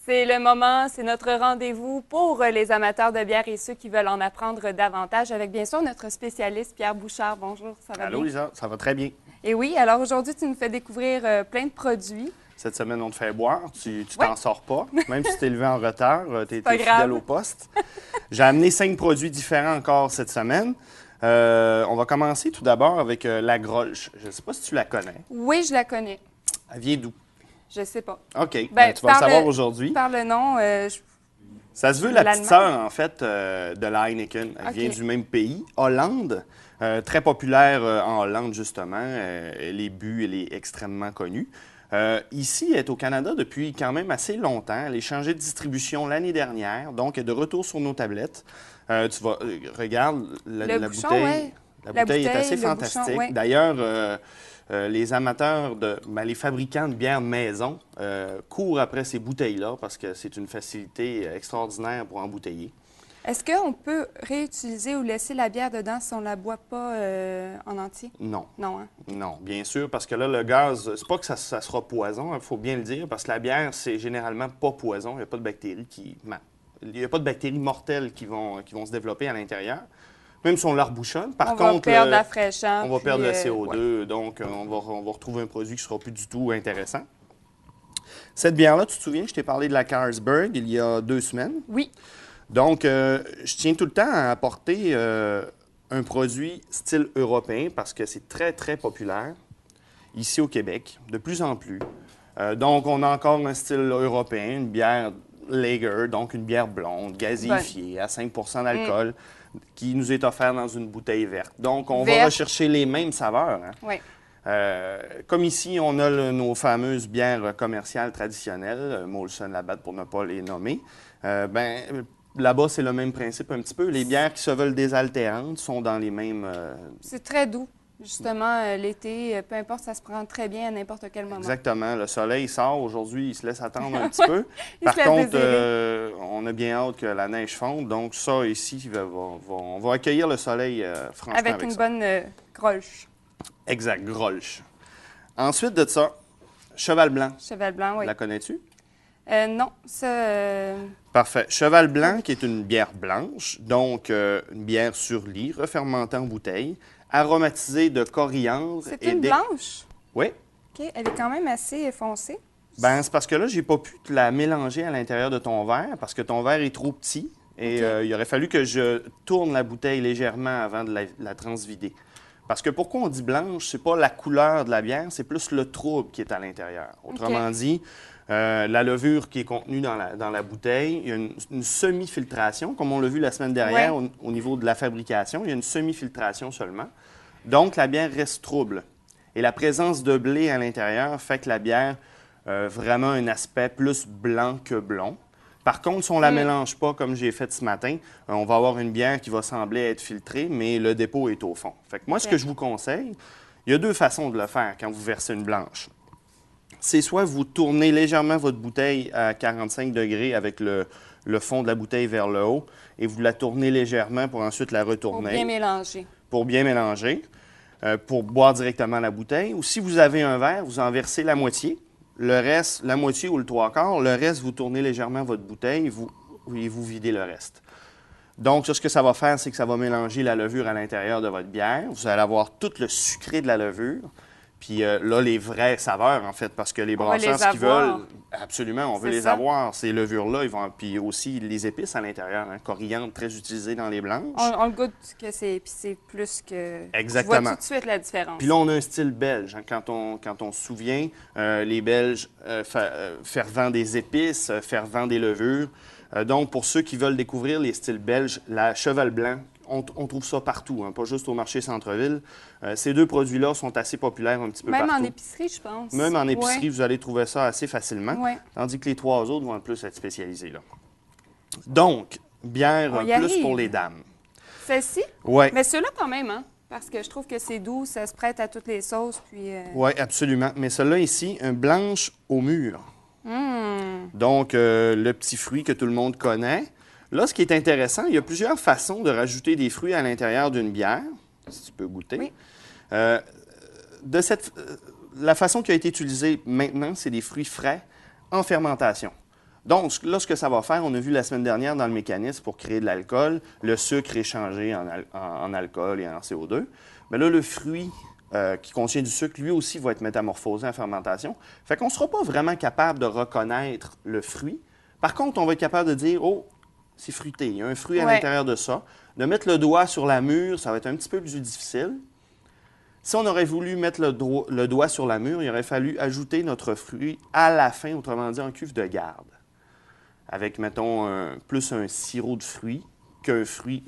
C'est le moment, c'est notre rendez-vous pour les amateurs de bière et ceux qui veulent en apprendre davantage avec bien sûr notre spécialiste Pierre Bouchard. Bonjour, ça va Allô, bien? Lisa, ça va très bien. Et oui, alors aujourd'hui, tu nous fais découvrir plein de produits. Cette semaine, on te fait boire. Tu Ouais. t'en sors pas. Même si tu t'es levé en retard, tu pas été grave. fidèle au poste. J'ai amené 5 produits différents encore cette semaine. On va commencer tout d'abord avec la Grolsch. Je ne sais pas si tu la connais. Oui, je la connais. Elle vient d'où? Je sais pas. OK, Ben, ben, tu vas le par savoir aujourd'hui. Par le nom, Ça se veut la petite l'Allemand. sœur, en fait, de la Heineken. Elle OK. vient du même pays, Hollande. Très populaire en Hollande, justement. Elle est bue, elle est extrêmement connue. Ici, elle est au Canada depuis quand même assez longtemps. Elle est changée de distribution l'année dernière, donc elle est de retour sur nos tablettes. Regarde, Le la bouchon, bouteille. ouais. La La bouteille est bouteille, assez le fantastique. bouchon, ouais. D'ailleurs, les amateurs les fabricants de bière de maison courent après ces bouteilles-là parce que c'est une facilité extraordinaire pour embouteiller. Est-ce qu'on peut réutiliser ou laisser la bière dedans si on ne la boit pas en entier? Non. Non, hein? Non, bien sûr, parce que là, le gaz, c'est pas que ça sera poison, il faut bien le dire, parce que la bière, c'est généralement pas poison. Il n'y a pas de bactéries il n'y a pas de bactéries mortelles qui vont se développer à l'intérieur, même si on la rebouchonne. Par On va contre, perdre la fraîcheur. on va puis, perdre le ouais. CO2, donc on va retrouver un produit qui sera plus du tout intéressant. Cette bière-là, tu te souviens, je t'ai parlé de la Carlsberg il y a 2 semaines. Oui. Donc, je tiens tout le temps à apporter un produit style européen parce que c'est très, très populaire ici au Québec, de plus en plus. Donc, on a encore un style européen, une bière lager, donc une bière blonde, gazéifiée, à 5 d'alcool, qui nous est offerte dans une bouteille verte. Donc, on va Verte. rechercher les mêmes saveurs. Hein. Oui. Comme ici, on a nos fameuses bières commerciales traditionnelles, Molson, Labatt pour ne pas les nommer. Là-bas, c'est le même principe un petit peu. Les bières qui se veulent désaltérantes sont dans les mêmes... C'est très doux. Justement, l'été, peu importe, ça se prend très bien à n'importe quel moment. Exactement. Le soleil sort. Aujourd'hui, il se laisse attendre un petit peu. Il Par se laisse contre, désirer. on a bien hâte que la neige fonde. Donc, ça, ici, on va accueillir le soleil franchement Avec une ça. bonne grolche. Exact, Grolsch. Ensuite de ça, Cheval Blanc. Cheval blanc, oui. La connais-tu? Non, ça... Parfait. Cheval Blanc, qui est une bière blanche, donc une bière sur lit, refermentée en bouteille, aromatisée de coriandre c'est et une blanche? Oui. OK. Elle est quand même assez foncée. Ben c'est parce que là, j'ai pas pu te la mélanger à l'intérieur de ton verre parce que ton verre est trop petit et OK. il aurait fallu que je tourne la bouteille légèrement avant de la transvider. Parce que pourquoi on dit blanche, c'est pas la couleur de la bière, c'est plus le trouble qui est à l'intérieur. Autrement dit, la levure qui est contenue dans la bouteille, il y a une semi-filtration, comme on l'a vu la semaine dernière au niveau de la fabrication, il y a une semi-filtration seulement. Donc, la bière reste trouble. Et la présence de blé à l'intérieur fait que la bière a vraiment un aspect plus blanc que blond. Par contre, si on ne la mélange pas comme j'ai fait ce matin, on va avoir une bière qui va sembler être filtrée, mais le dépôt est au fond. Fait que moi, ce que je vous conseille, il y a 2 façons de le faire quand vous versez une blanche. C'est soit vous tournez légèrement votre bouteille à 45 degrés avec le fond de la bouteille vers le haut et vous la tournez légèrement pour ensuite la retourner. Pour bien mélanger. Pour bien mélanger, pour boire directement la bouteille. Ou si vous avez un verre, vous en versez la moitié. Le reste, la moitié ou le 3/4, le reste, vous tournez légèrement votre bouteille et vous videz le reste. Donc, ce que ça va faire, c'est que ça va mélanger la levure à l'intérieur de votre bière. Vous allez avoir tout le sucré de la levure. Puis là, les vraies saveurs, en fait, parce que les brasseurs, ce qu'ils veulent, absolument, on veut les avoir, ces levures-là. Puis aussi les épices à l'intérieur. Hein, coriandre, très utilisé dans les blanches. On le goûte que c'est épicé plus que... Exactement. Je vois tout de suite la différence. Puis là, on a un style belge. Hein, quand on se souvient, les Belges fervent des épices, fervent des levures. Donc, pour ceux qui veulent découvrir les styles belges, la Cheval Blanc, on trouve ça partout, hein, pas juste au marché centre-ville. Ces 2 produits-là sont assez populaires un petit peu partout. Même en épicerie, je pense. Même en épicerie, vous allez trouver ça assez facilement. Ouais. Tandis que les 3 autres vont plus être spécialisés là. Donc, bière plus pour les dames. Celle-ci? Oui. Mais ceux-là quand même, hein? Parce que je trouve que c'est doux, ça se prête à toutes les sauces. Puis, Oui, absolument. Mais celle-là ici, un blanche au mur. Mmh. Donc, le petit fruit que tout le monde connaît. Là, ce qui est intéressant, il y a plusieurs façons de rajouter des fruits à l'intérieur d'une bière, si tu peux goûter. Oui. La façon qui a été utilisée maintenant, c'est des fruits frais en fermentation. Donc, là, ce que ça va faire, on a vu la semaine dernière dans le mécanisme pour créer de l'alcool, le sucre est changé en alcool et en CO2. Mais là, le fruit qui contient du sucre, lui aussi, va être métamorphosé en fermentation. Fait qu'on ne sera pas vraiment capable de reconnaître le fruit. Par contre, on va être capable de dire, oh, c'est fruité, il y a un fruit à l'intérieur de ça. De mettre le doigt sur la mûre, ça va être un petit peu plus difficile. Si on aurait voulu mettre le doigt sur la mûre, il aurait fallu ajouter notre fruit à la fin, autrement dit en cuve de garde, avec, mettons, plus un sirop de fruits qu'un fruit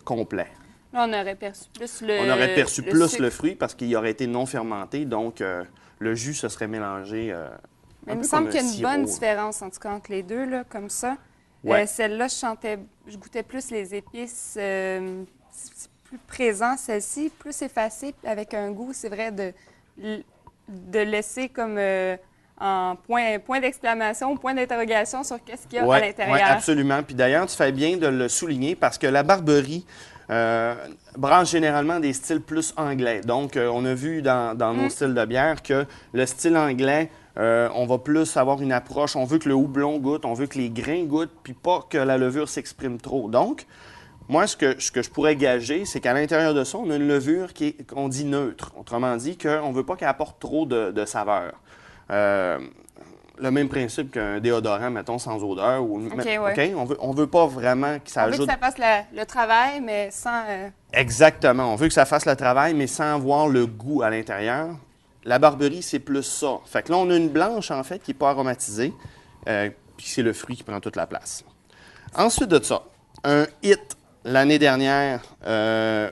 complet. Là, on aurait perçu plus le On aurait perçu plus sucre. le fruit parce qu'il aurait été non fermenté, donc le jus se serait mélangé Mais un il me peu semble comme qu'il y a un une bonne sirop. différence, en tout cas, entre les deux, là, comme ça. Ouais. Celle-là, je goûtais plus les épices, c'est plus présent. Celle-ci, plus effacée, avec un goût, c'est vrai, de laisser comme en point d'exclamation, point d'interrogation sur qu'est-ce qu'il y a à l'intérieur. Oui, absolument. Puis d'ailleurs, tu fais bien de le souligner parce que la Barberie branche généralement des styles plus anglais. Donc, on a vu dans nos styles de bière que le style anglais, on va plus avoir une approche, on veut que le houblon goûte, on veut que les grains goûtent, puis pas que la levure s'exprime trop. Donc, moi, ce que je pourrais gager, c'est qu'à l'intérieur de ça, on a une levure qu'on dit neutre. Autrement dit, qu'on ne veut pas qu'elle apporte trop de saveur. Le même principe qu'un déodorant, mettons, sans odeur. On veut pas vraiment que ça ajoute... On veut que ça fasse le travail, mais sans... Exactement. On veut que ça fasse le travail, mais sans avoir le goût à l'intérieur. La Barberie, c'est plus ça. Fait que là, on a une blanche, en fait, qui n'est pas aromatisée, puis c'est le fruit qui prend toute la place. Ensuite de ça, un hit l'année dernière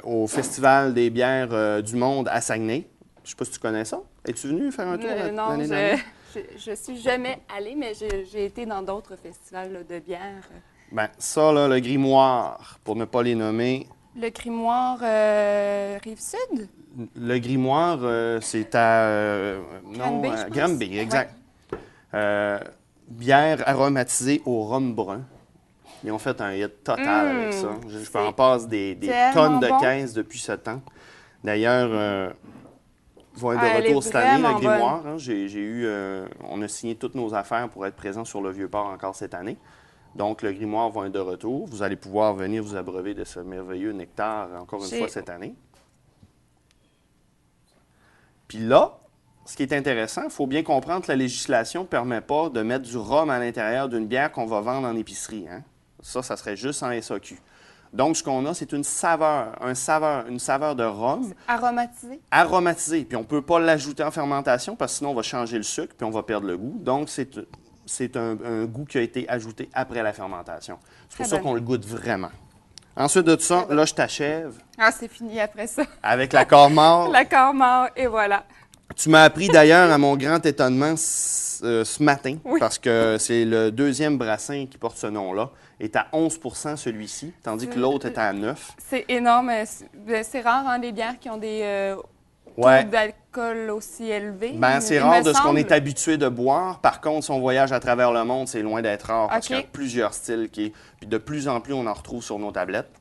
au Festival des bières du monde à Saguenay. Je ne sais pas si tu connais ça. Es-tu venu faire un tour l'année dernière? Je suis jamais allée, mais j'ai été dans d'autres festivals là, de bière. Bien, ça, là, le grimoire, pour ne pas les nommer. Le grimoire Rive-Sud? Le grimoire, c'est à... Granby, exact. Ouais. Bière aromatisée au rhum brun. Ils ont fait un hit total avec ça. Je en passe des tonnes de caisses depuis ce temps. D'ailleurs... vont être de retour cette année, le grimoire. Hein, on a signé toutes nos affaires pour être présents sur le Vieux-Port encore cette année. Donc, le grimoire va être de retour. Vous allez pouvoir venir vous abreuver de ce merveilleux nectar encore une fois cette année. Puis là, ce qui est intéressant, il faut bien comprendre que la législation ne permet pas de mettre du rhum à l'intérieur d'une bière qu'on va vendre en épicerie. Hein? Ça serait juste en SAQ. Donc, ce qu'on a, c'est une saveur de rhum. Aromatisé. Aromatisé. Puis on ne peut pas l'ajouter en fermentation parce que sinon, on va changer le sucre puis on va perdre le goût. Donc, c'est un goût qui a été ajouté après la fermentation. C'est pour ça qu'on le goûte vraiment. Ensuite de ça, là, je t'achève. Ah, c'est fini après ça. Avec l'accord mort. L'accord mort, et voilà. Tu m'as appris d'ailleurs, à mon grand étonnement, ce matin, parce que c'est le deuxième brassin qui porte ce nom-là, est à 11 % celui-ci, tandis que l'autre est à 9 %. C'est énorme. C'est rare, hein, les bières qui ont des taux d'alcool aussi élevés. Bien, c'est rare de ce qu'on est habitué de boire. Par contre, si on voyage à travers le monde, c'est loin d'être rare parce qu'il y a plusieurs styles puis de plus en plus, on en retrouve sur nos tablettes.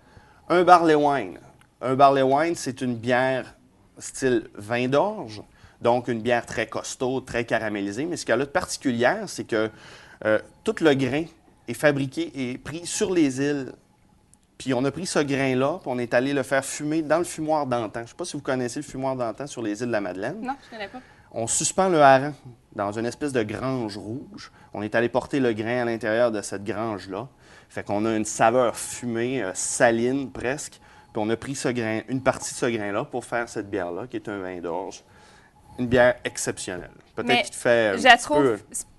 Un barley wine. Un barley wine, c'est une bière style vin d'orge. Donc, une bière très costaud, très caramélisée. Mais ce qu'elle a de particulière, c'est que tout le grain est fabriqué et pris sur les îles. Puis on a pris ce grain-là, puis on est allé le faire fumer dans le fumoir d'antan. Je ne sais pas si vous connaissez le fumoir d'antan sur les îles de la Madeleine. Non, je ne connais pas. On suspend le hareng dans une espèce de grange rouge. On est allé porter le grain à l'intérieur de cette grange-là. Fait qu'on a une saveur fumée, saline presque. Puis on a pris une partie de ce grain-là pour faire cette bière-là, qui est un vin d'orge. Une bière exceptionnelle. Peut-être qu'il te fait je la trouve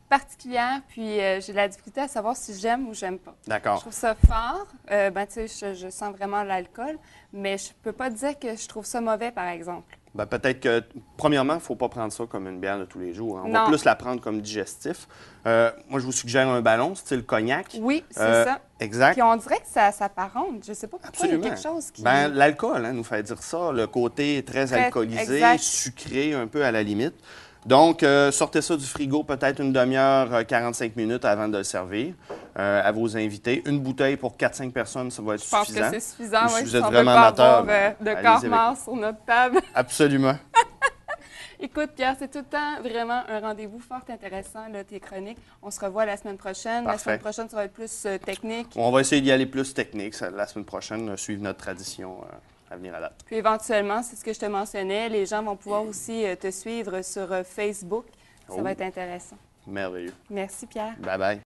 particulière, puis j'ai de la difficulté à savoir si j'aime ou j'aime pas. D'accord. Je trouve ça fort. Tu sais, je sens vraiment l'alcool, mais je peux pas dire que je trouve ça mauvais, par exemple. Bien, peut-être que, premièrement, il ne faut pas prendre ça comme une bière de tous les jours. Hein. On va plus la prendre comme digestif. Moi, je vous suggère un ballon, style cognac. Oui, c'est ça. Exact. Puis on dirait que ça s'apparente. Je ne sais pas pourquoi. Absolument. Il y a quelque chose qui... Bien, l'alcool nous fait dire ça. Le côté très alcoolisé, sucré, un peu à la limite. Donc, sortez ça du frigo peut-être une demi-heure, 45 minutes avant de le servir à vos invités. Une bouteille pour 4-5 personnes, ça va être suffisant. Je pense que c'est suffisant, si oui. vous êtes on vraiment veut pas amateur, avoir de corps mort sur notre table. Absolument. Écoute, Pierre, c'est tout le temps vraiment un rendez-vous fort intéressant, là, tes chroniques. On se revoit la semaine prochaine. Parfait. La semaine prochaine, ça va être plus technique. On va essayer d'y aller plus technique la semaine prochaine, suivre notre tradition à venir à date. Puis éventuellement, c'est ce que je te mentionnais, les gens vont pouvoir aussi te suivre sur Facebook. Ça va être intéressant. Merveilleux. Merci, Pierre. Bye bye.